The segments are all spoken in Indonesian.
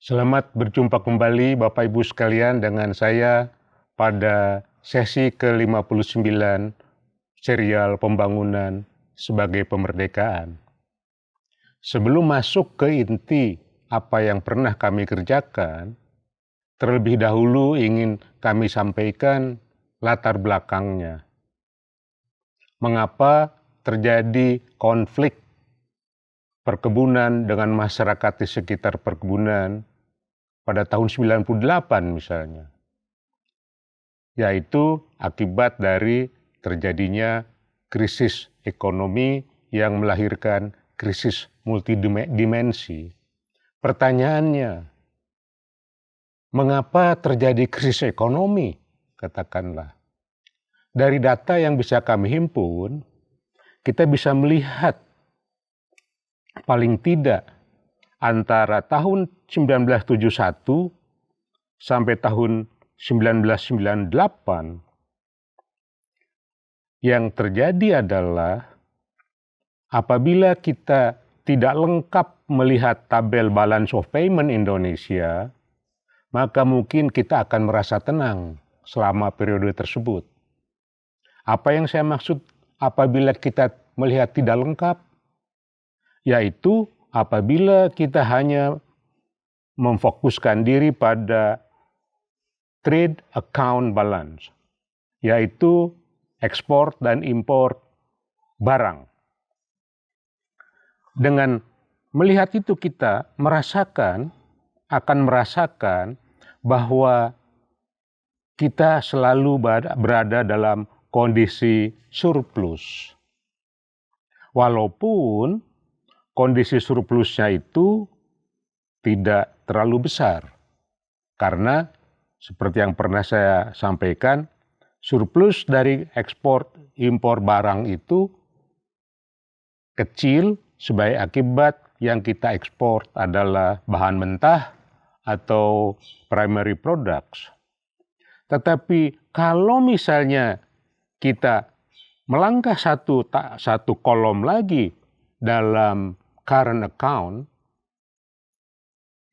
Selamat berjumpa kembali Bapak Ibu sekalian dengan saya pada sesi ke-59 serial pembangunan sebagai pemerdekaan. Sebelum masuk ke inti apa yang pernah kami kerjakan, terlebih dahulu ingin kami sampaikan latar belakangnya. Mengapa terjadi konflik perkebunan dengan masyarakat di sekitar perkebunan pada tahun 98 misalnya, yaitu akibat dari terjadinya krisis ekonomi yang melahirkan krisis multidimensi. Pertanyaannya, mengapa terjadi krisis ekonomi? Katakanlah, dari data yang bisa kami himpun, kita bisa melihat paling tidak antara tahun 1971 sampai tahun 1998 yang terjadi adalah apabila kita tidak lengkap melihat tabel balance of payment Indonesia, maka mungkin kita akan merasa tenang selama periode tersebut. Apa yang saya maksud apabila kita melihat tidak lengkap? Yaitu apabila kita hanya memfokuskan diri pada trade account balance, yaitu ekspor dan impor barang. Dengan melihat itu kita akan merasakan bahwa kita selalu berada dalam kondisi surplus. Walaupun kondisi surplusnya itu tidak terlalu besar. Karena seperti yang pernah saya sampaikan, surplus dari ekspor impor barang itu kecil sebagai akibat yang kita ekspor adalah bahan mentah atau primary products. Tetapi kalau misalnya kita melangkah satu kolom lagi dalam current account,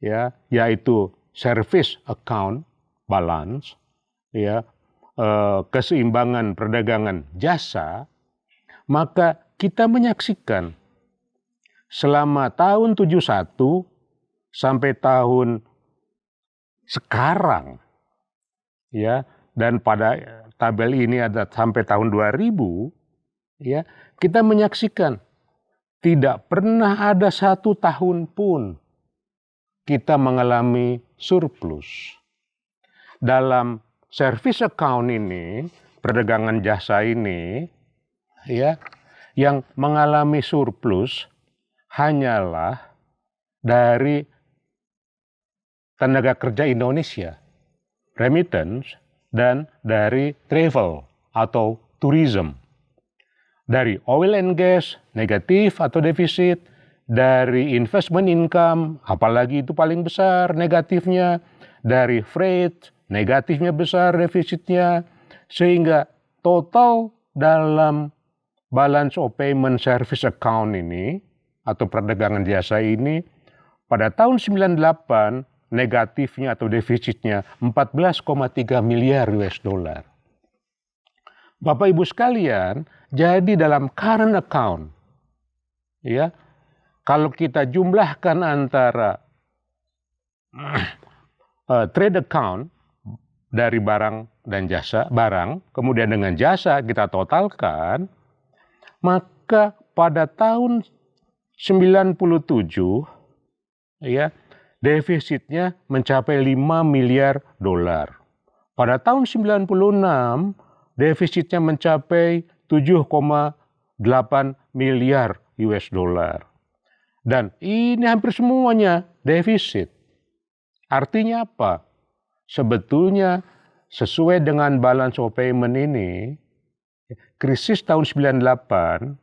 ya, yaitu service account balance, ya, keseimbangan perdagangan jasa, maka kita menyaksikan selama tahun 71 sampai tahun sekarang, ya, dan pada tabel ini ada sampai tahun 2000, ya, kita menyaksikan tidak pernah ada satu tahun pun kita mengalami surplus. Dalam service account ini, perdagangan jasa ini, ya, yang mengalami surplus hanyalah dari tenaga kerja Indonesia, remittance, dan dari travel atau tourism. Dari oil and gas, negatif atau defisit, dari investment income, apalagi itu paling besar negatifnya, dari freight, negatifnya besar defisitnya, sehingga total dalam balance of payment service account ini, atau perdagangan jasa ini, pada tahun 98 negatifnya atau defisitnya 14,3 miliar US dollar. Bapak Ibu sekalian, jadi dalam current account, ya, kalau kita jumlahkan antara trade account dari barang dan jasa, barang, kemudian dengan jasa kita totalkan, maka pada tahun 97, ya, defisitnya mencapai 5 miliar dolar. Pada tahun 96, defisitnya mencapai 7,8 miliar US dollar. Dan ini hampir semuanya defisit. Artinya apa? Sebetulnya sesuai dengan balance of payment ini, krisis tahun 98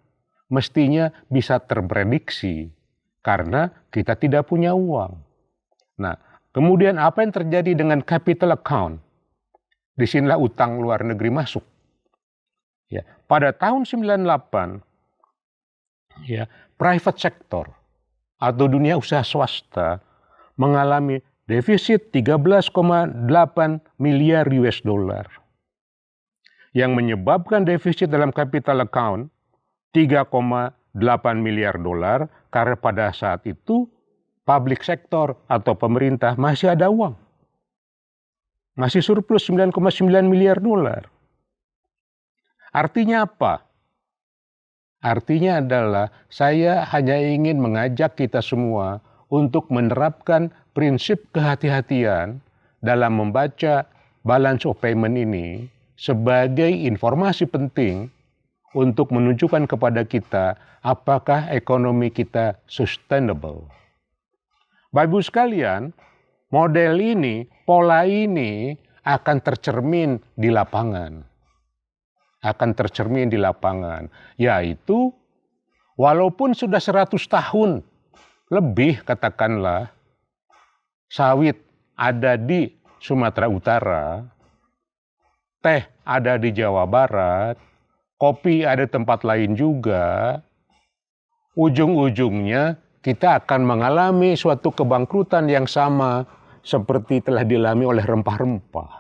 mestinya bisa terprediksi karena kita tidak punya uang. Nah, kemudian apa yang terjadi dengan capital account? Disinilah utang luar negeri masuk. Ya, pada tahun 98, ya, private sector atau dunia usaha swasta mengalami defisit 13,8 miliar US dollar. Yang menyebabkan defisit dalam capital account 3,8 miliar dolar karena pada saat itu public sector atau pemerintah masih ada uang. Masih surplus 9,9 miliar dolar. Artinya apa? Artinya adalah saya hanya ingin mengajak kita semua untuk menerapkan prinsip kehati-hatian dalam membaca balance of payment ini sebagai informasi penting untuk menunjukkan kepada kita apakah ekonomi kita sustainable. Bapak Ibu sekalian, model ini, pola ini akan tercermin di lapangan. Yaitu walaupun sudah 100 tahun lebih katakanlah sawit ada di Sumatera Utara, teh ada di Jawa Barat, kopi ada di tempat lain juga, ujung-ujungnya kita akan mengalami suatu kebangkrutan yang sama seperti telah dialami oleh rempah-rempah.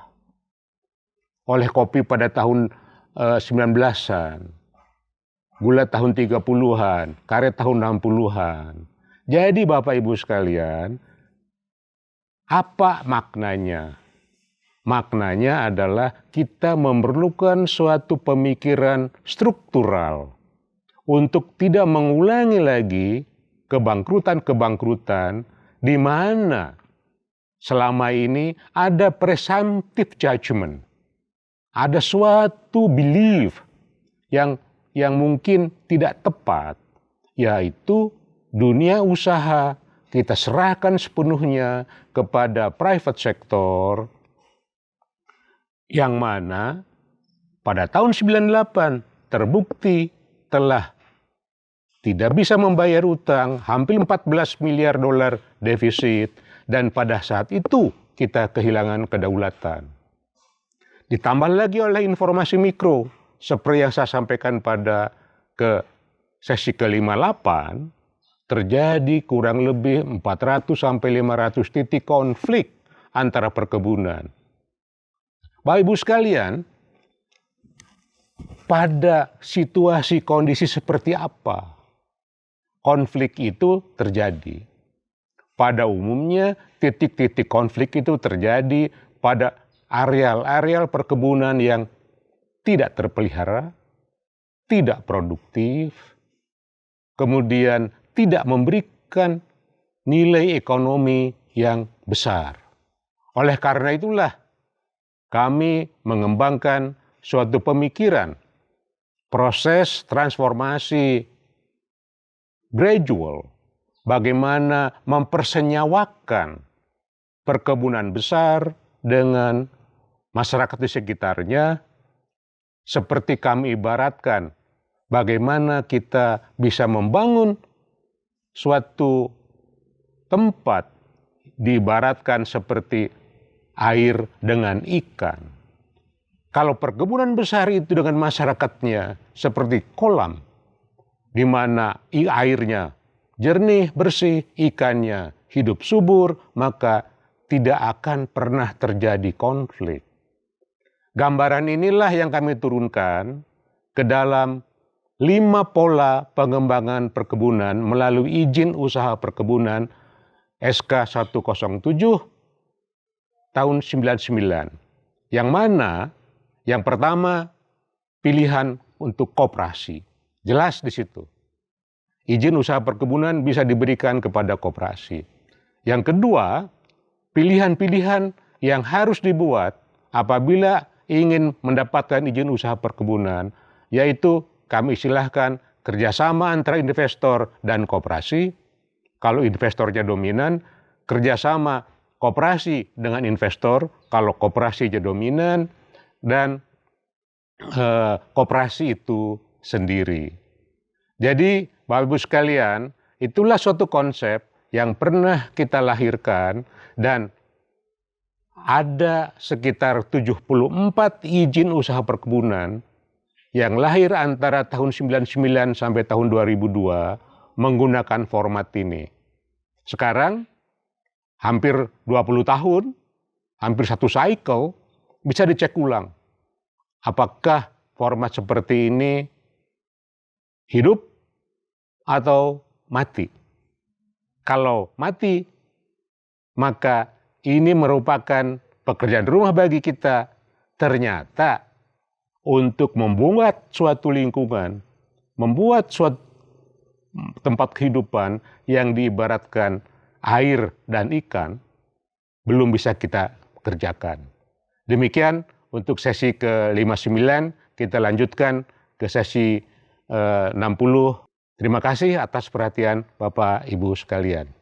Oleh kopi pada tahun 19-an, gula tahun 30-an, karet tahun 60-an. Jadi Bapak Ibu sekalian, apa maknanya? Maknanya adalah kita memerlukan suatu pemikiran struktural untuk tidak mengulangi lagi kebangkrutan-kebangkrutan di mana selama ini ada presumptive judgment. Ada suatu belief yang mungkin tidak tepat, yaitu dunia usaha kita serahkan sepenuhnya kepada private sector, yang mana pada tahun 98 terbukti telah tidak bisa membayar utang, hampir 14 miliar dolar defisit, dan pada saat itu kita kehilangan kedaulatan. Ditambah lagi oleh informasi mikro, seperti yang saya sampaikan pada sesi ke-58, terjadi kurang lebih 400 sampai 500 titik konflik antara perkebunan. Bapak Ibu sekalian, pada situasi kondisi seperti apa konflik itu terjadi? Pada umumnya titik-titik konflik itu terjadi pada areal-areal perkebunan yang tidak terpelihara, tidak produktif, kemudian tidak memberikan nilai ekonomi yang besar. Oleh karena itulah kami mengembangkan suatu pemikiran, proses transformasi gradual, bagaimana mempersenyawakan perkebunan besar dengan masyarakat di sekitarnya, seperti kami ibaratkan bagaimana kita bisa membangun suatu tempat diibaratkan seperti air dengan ikan. Kalau perkebunan besar itu dengan masyarakatnya seperti kolam, di mana airnya jernih, bersih, ikannya hidup subur, maka tidak akan pernah terjadi konflik. Gambaran inilah yang kami turunkan ke dalam 5 pola pengembangan perkebunan melalui izin usaha perkebunan SK 107 tahun 99. Yang mana yang pertama pilihan untuk koperasi. Jelas di situ. Izin usaha perkebunan bisa diberikan kepada koperasi. Yang kedua, pilihan-pilihan yang harus dibuat apabila ingin mendapatkan izin usaha perkebunan, yaitu kami istilahkan kerjasama antara investor dan koperasi. Kalau investornya dominan, kerjasama koperasi dengan investor, kalau koperasinya dominan, dan koperasi itu sendiri. Jadi, Bapak Ibu sekalian, itulah suatu konsep yang pernah kita lahirkan dan ada sekitar 74 izin usaha perkebunan yang lahir antara tahun 99 sampai tahun 2002 menggunakan format ini. Sekarang hampir 20 tahun, hampir satu cycle, bisa dicek ulang. Apakah format seperti ini hidup atau mati? Kalau mati, maka ini merupakan pekerjaan rumah bagi kita. Ternyata untuk membuat suatu lingkungan, membuat suatu tempat kehidupan yang diibaratkan air dan ikan, belum bisa kita kerjakan. Demikian untuk sesi ke-59, kita lanjutkan ke sesi 60. Terima kasih atas perhatian Bapak Ibu sekalian.